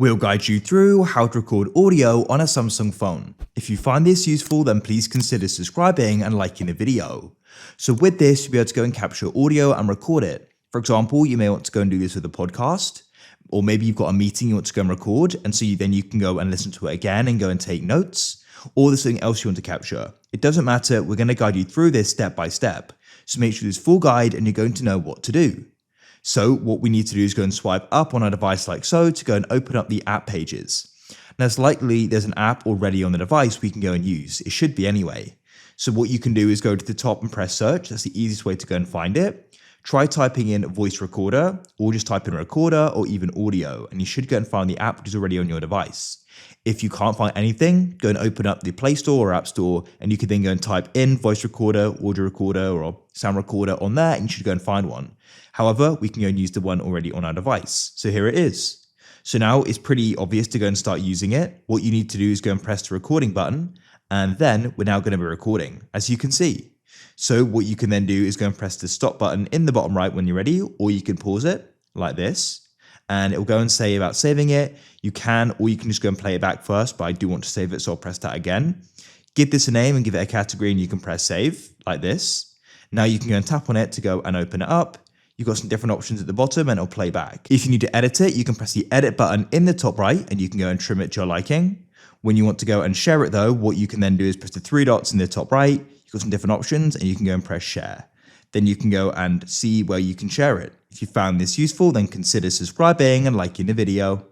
We'll guide you through how to record audio on a Samsung phone. If you find this useful, then please consider subscribing and liking the video. So with this, you'll be able to go and capture audio and record it. For example, you may want to go and do this with a podcast, or maybe you've got a meeting you want to go and record, and so then you can go and listen to it again and go and take notes, or there's something else you want to capture. It doesn't matter, we're going to guide you through this step by step. So make sure there's full guide and you're going to know what to do. So what we need to do is go and swipe up on our device like so to go and open up the app pages. Now it's likely there's an app already on the device we can go and use. It should be anyway. So what you can do is go to the top and press search. That's the easiest way to go and find it. Try typing in voice recorder, or just type in recorder or even audio, and you should go and find the app which is already on your device. If you can't find anything, go and open up the Play Store or App Store, and you can then go and type in voice recorder, audio recorder, or sound recorder on there, and you should go and find one. However, we can go and use the one already on our device. So here it is. So now it's pretty obvious to go and start using it. What you need to do is go and press the recording button, and then we're now going to be recording, as you can see. So what you can then do is go and press the stop button in the bottom right when you're ready, or you can pause it like this, and it will go and say about saving it. You can, or you can just go and play it back first, but I do want to save it, so I'll press that again. Give this a name and give it a category, and you can press save like this. Now you can go and tap on it to go and open it up. You've got some different options at the bottom and it'll play back. If you need to edit it, you can press the edit button in the top right and you can go and trim it to your liking. When you want to go and share it though, what you can then do is press the three dots in the top right. You've got some different options and you can go and press share. Then you can go and see where you can share it. If you found this useful, then consider subscribing and liking the video.